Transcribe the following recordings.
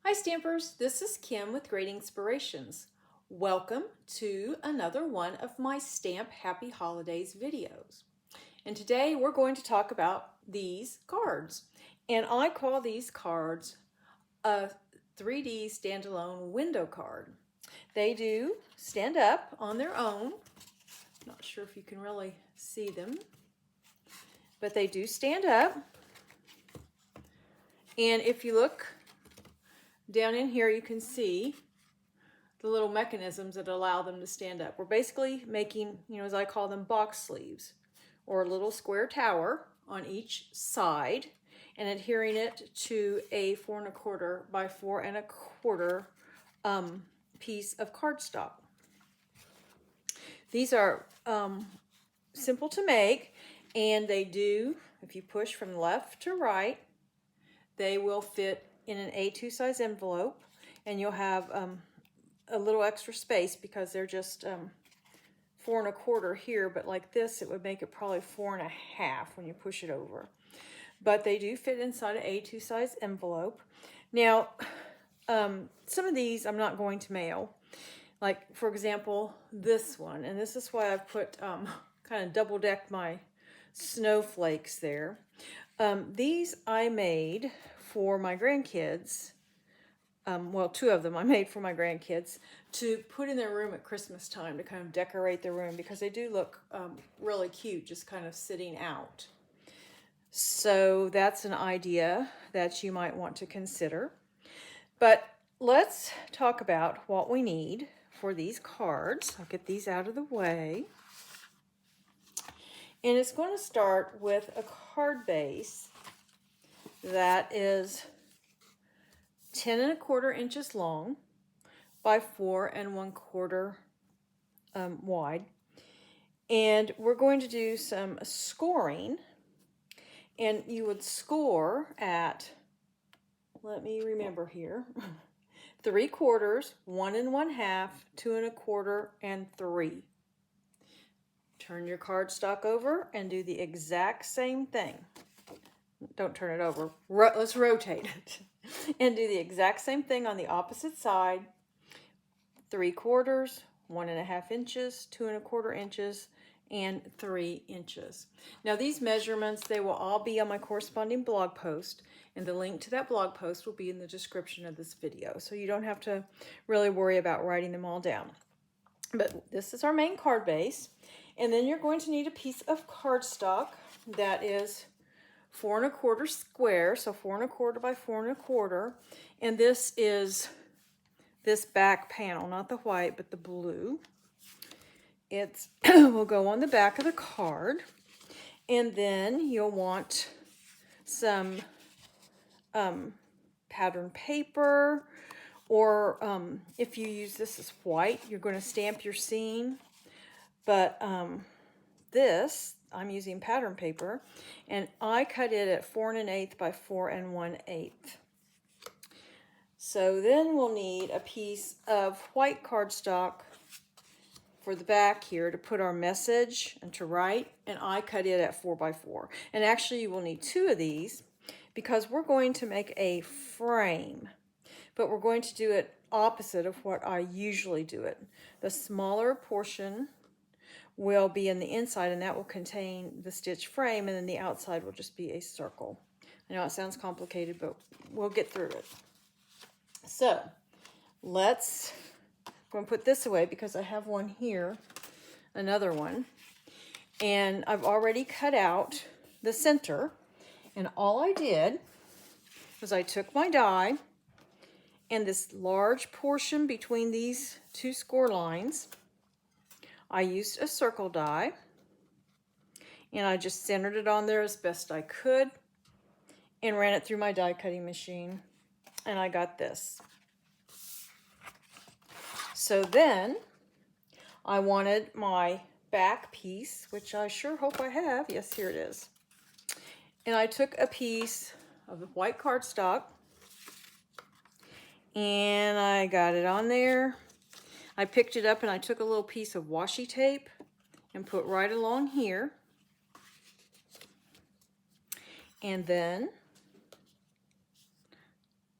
Hi Stampers, this is Kim with Great Inspirations. Welcome to another one of my Stamp Happy Holidays videos. And today we're going to talk about these cards. And I call these cards a 3D standalone window card. They do stand up on their own. Not sure if you can really see them, but they do stand up. And if you look down in here, you can see the little mechanisms that allow them to stand up. We're basically making, as I call them, box sleeves, or a little square tower on each side, and adhering it to a 4 1/4 by 4 1/4 piece of cardstock. These are simple to make, and they do, if you push from left to right, they will fit in an A2 size envelope, and you'll have a little extra space because they're just 4 1/4 here, but like this, it would make it probably 4 1/2 when you push it over. But they do fit inside an A2 size envelope. Now, some of these I'm not going to mail. Like, for example, this one, and this is why I've put kind of double decked my snowflakes there. These I made for my grandkids. Well, 2 of them I made for my grandkids to put in their room at Christmas time to kind of decorate their room, because they do look really cute just kind of sitting out. So that's an idea that you might want to consider. But let's talk about what we need for these cards. I'll get these out of the way. And it's going to start with a card base that is 10 1/4 inches long by 4 1/4 wide. And we're going to do some scoring. And you would score at, let me remember here, 3/4, 1 1/2, 2 1/4, and 3. Turn your cardstock over and do the exact same thing. Don't turn it over. Let's rotate it. And do the exact same thing on the opposite side. 3/4, 1 1/2 inches, 2 1/4 inches, and 3 inches. Now these measurements, they will all be on my corresponding blog post, and the link to that blog post will be in the description of this video. So you don't have to really worry about writing them all down. But this is our main card base. And then you're going to need a piece of cardstock that is 4 1/4 square, so 4 1/4 by 4 1/4. And this is this back panel, not the white, but the blue. It will go on the back of the card. And then you'll want some pattern paper, or if you use this as white, you're going to stamp your scene. But this, I'm using pattern paper, and I cut it at 4 1/8 by 4 1/8. So then we'll need a piece of white cardstock for the back here to put our message and to write, and I cut it at 4 by 4. And actually you will need 2 of these because we're going to make a frame, but we're going to do it opposite of what I usually do it. The smaller portion will be in the inside, and that will contain the stitch frame, and then the outside will just be a circle. I know it sounds complicated, but we'll get through it. So I'm going to put this away because I have one here, another one, and I've already cut out the center. And all I did was I took my die, and this large portion between these 2 score lines, I used a circle die, and I just centered it on there as best I could and ran it through my die cutting machine, and I got this. So then I wanted my back piece, which I sure hope I have. Yes, here it is. And I took a piece of the white cardstock, and I got it on there. I picked it up and I took a little piece of washi tape and put right along here. And then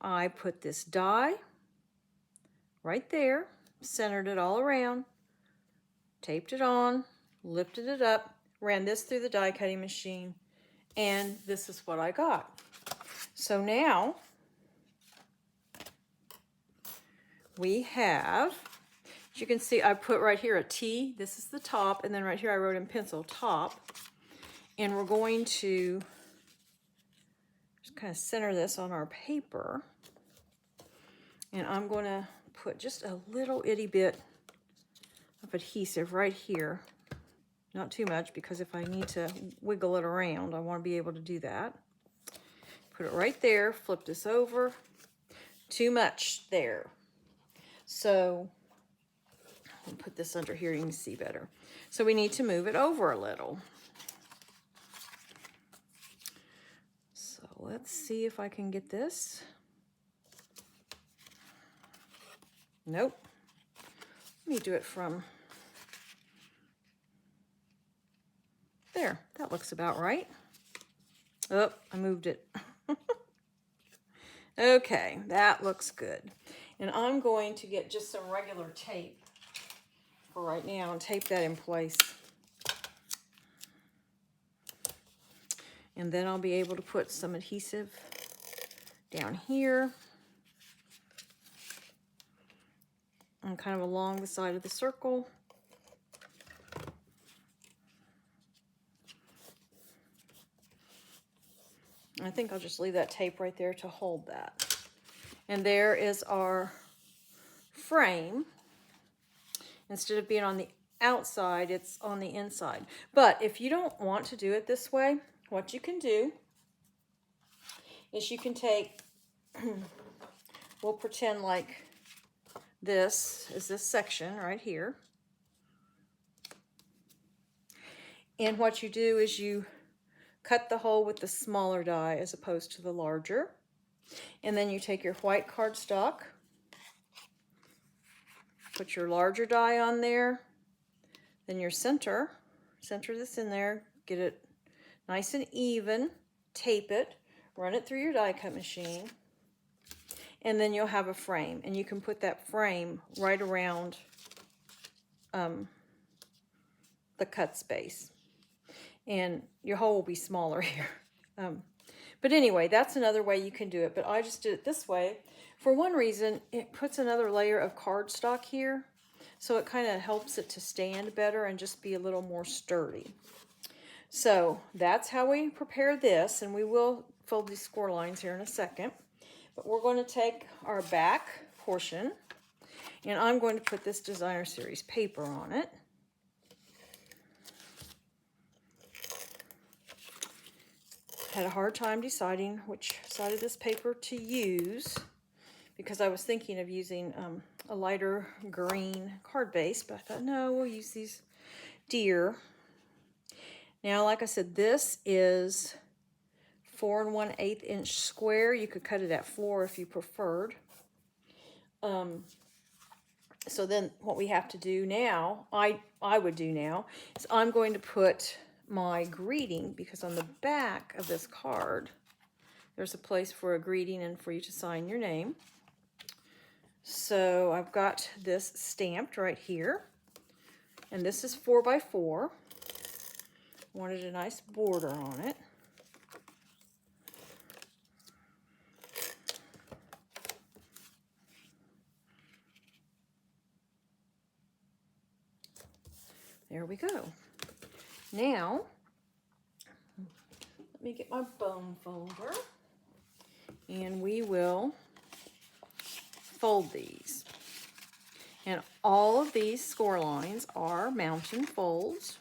I put this die right there, centered it all around, taped it on, lifted it up, ran this through the die cutting machine, and this is what I got. So now we have, as you can see, I put right here a T. This is the top, and then right here I wrote in pencil top. And we're going to just kind of center this on our paper. And I'm going to put just a little itty bit of adhesive right here. Not too much, because if I need to wiggle it around, I want to be able to do that. Put it right there, flip this over. Too much there. So I'll put this under here, you can see better. So we need to move it over a little. So let's see if I can get this. Nope. Let me do it from there. That looks about right. Oh, I moved it. Okay, that looks good. And I'm going to get just some regular tape for right now and tape that in place. And then I'll be able to put some adhesive down here and kind of along the side of the circle. I think I'll just leave that tape right there to hold that. And there is our frame. Instead of being on the outside, it's on the inside. But if you don't want to do it this way, what you can do is you can take, we'll pretend like this is this section right here. And what you do is you cut the hole with the smaller die as opposed to the larger. And then you take your white cardstock, put your larger die on there, then your center this in there, get it nice and even, tape it, run it through your die cut machine, and then you'll have a frame. And you can put that frame right around the cut space. And your hole will be smaller here. But anyway, that's another way you can do it. But I just did it this way. For one reason, it puts another layer of cardstock here. So it kind of helps it to stand better and just be a little more sturdy. So that's how we prepare this. And we will fold these score lines here in a second. But we're going to take our back portion. And I'm going to put this Designer Series paper on it. Had a hard time deciding which side of this paper to use because I was thinking of using a lighter green card base, but I thought, no, we'll use these deer. Now, like I said, this is 4 1/8 inch square. You could cut it at 4 if you preferred. So then what we have to do now, I would do now, is I'm going to put my greeting, because on the back of this card there's a place for a greeting and for you to sign your name. So I've got this stamped right here, and this is 4 by 4. Wanted a nice border on it. There we go. Now, let me get my bone folder, and we will fold these. And all of these score lines are mountain folds.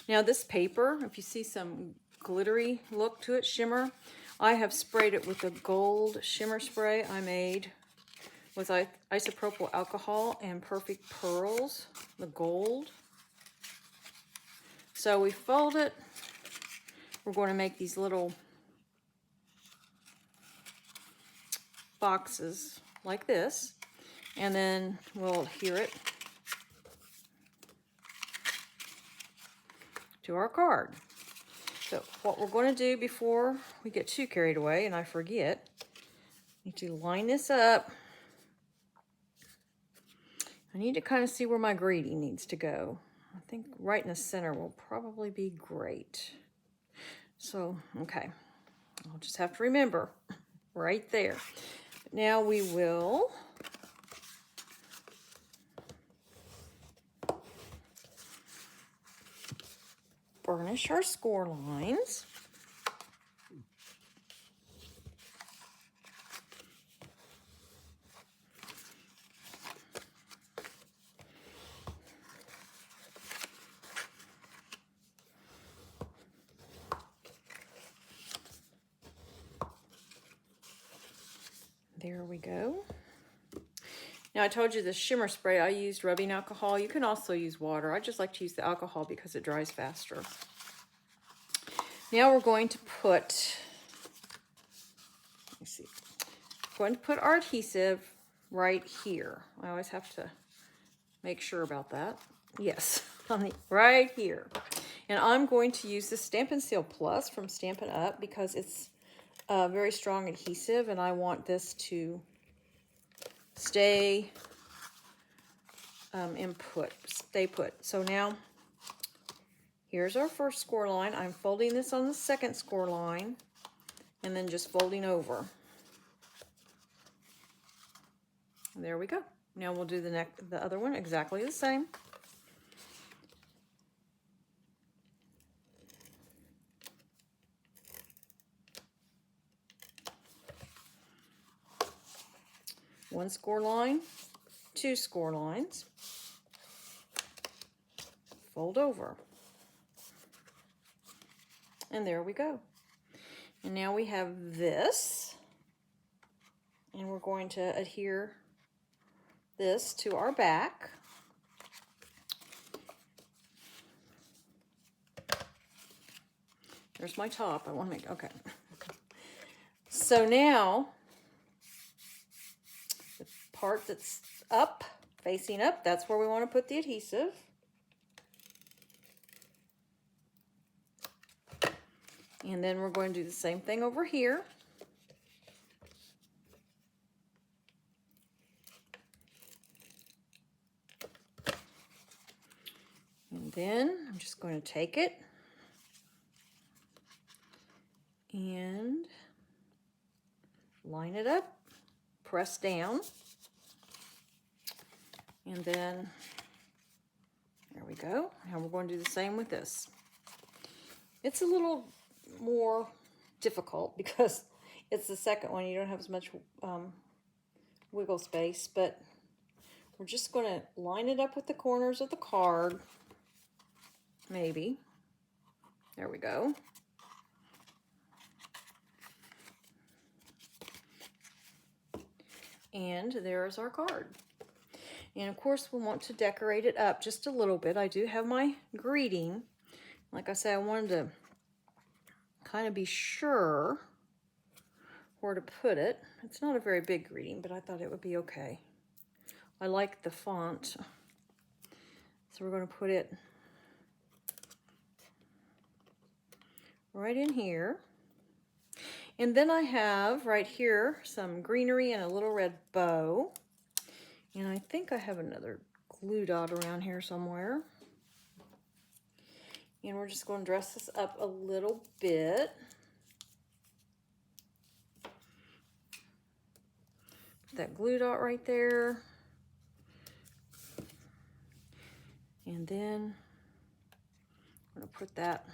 Now this paper, if you see some glittery look to it, shimmer, I have sprayed it with a gold shimmer spray I made with isopropyl alcohol and perfect pearls, the gold. So we fold it. We're going to make these little boxes like this, and then we'll adhere it to our card. So what we're going to do before we get too carried away and I forget, need to line this up. I need to kind of see where my greeting needs to go. I think right in the center will probably be great. So, okay, I'll just have to remember right there. Now we will burnish our score lines. There we go. Now I told you the shimmer spray, I used rubbing alcohol. You can also use water. I just like to use the alcohol because it dries faster. Now we're going to put, let me see, we're going to put our adhesive right here. I always have to make sure about that. Yes, right here. And I'm going to use the Stampin' Seal Plus from Stampin' Up because it's a very strong adhesive and I want this to stay stay put. So now here's our first score line. I'm folding this on the second score line and then just folding over. And there we go. Now we'll do the other one exactly the same. One score line, two score lines, fold over. And there we go. And now we have this, and we're going to adhere this to our back. There's my top. I want to make, okay. So now, the part that's up, facing up, that's where we want to put the adhesive. And then we're going to do the same thing over here. And then I'm just going to take it and line it up, press down, and then there we go. Now we're going to do the same with this. It's a little more difficult because it's the second one. You don't have as much wiggle space, but we're just going to line it up with the corners of the card. Maybe. There we go. And there's our card. And of course we want to decorate it up just a little bit. I do have my greeting. Like I said, I wanted to kind of be sure where to put it. It's not a very big greeting, but I thought it would be okay. I like the font. So we're going to put it right in here. And then I have right here some greenery and a little red bow. And I think I have another glue dot around here somewhere. And we're just going to dress this up a little bit. Put that glue dot right there. And then I'm going to put that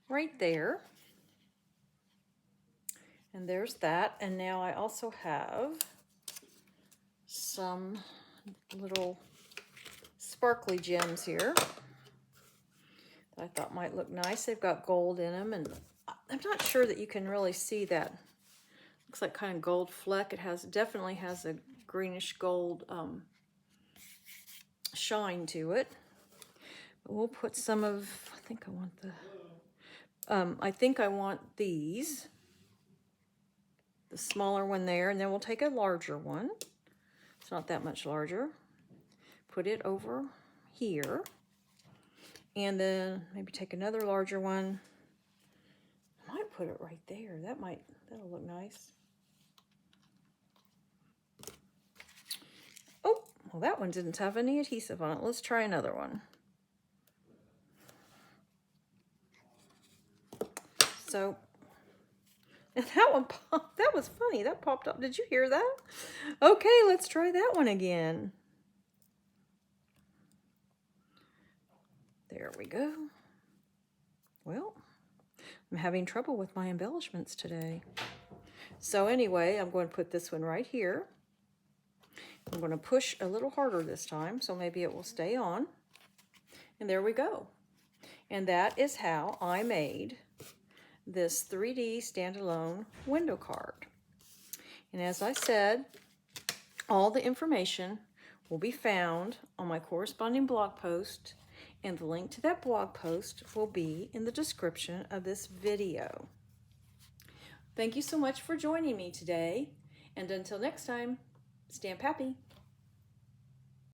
right there. And there's that. And now I also have some little sparkly gems here that I thought might look nice. They've got gold in them, and I'm not sure that you can really see that. Looks like kind of gold fleck. It definitely has a greenish gold shine to it. But we'll put some of, I think I want these. The smaller one there, and then we'll take a larger one. It's not that much larger. Put it over here. And then maybe take another larger one put it right there. That'll look nice. Oh, well, that one didn't have any adhesive on it. Let's try another one. So, and that was funny. That popped up. Did you hear that? Okay, let's try that one again. There we go. Well, I'm having trouble with my embellishments today. So anyway, I'm going to put this one right here. I'm going to push a little harder this time, so maybe it will stay on. And there we go. And that is how I made this 3D standalone window card. And as I said, all the information will be found on my corresponding blog post, and the link to that blog post will be in the description of this video. Thank you so much for joining me today, and until next time, stamp happy.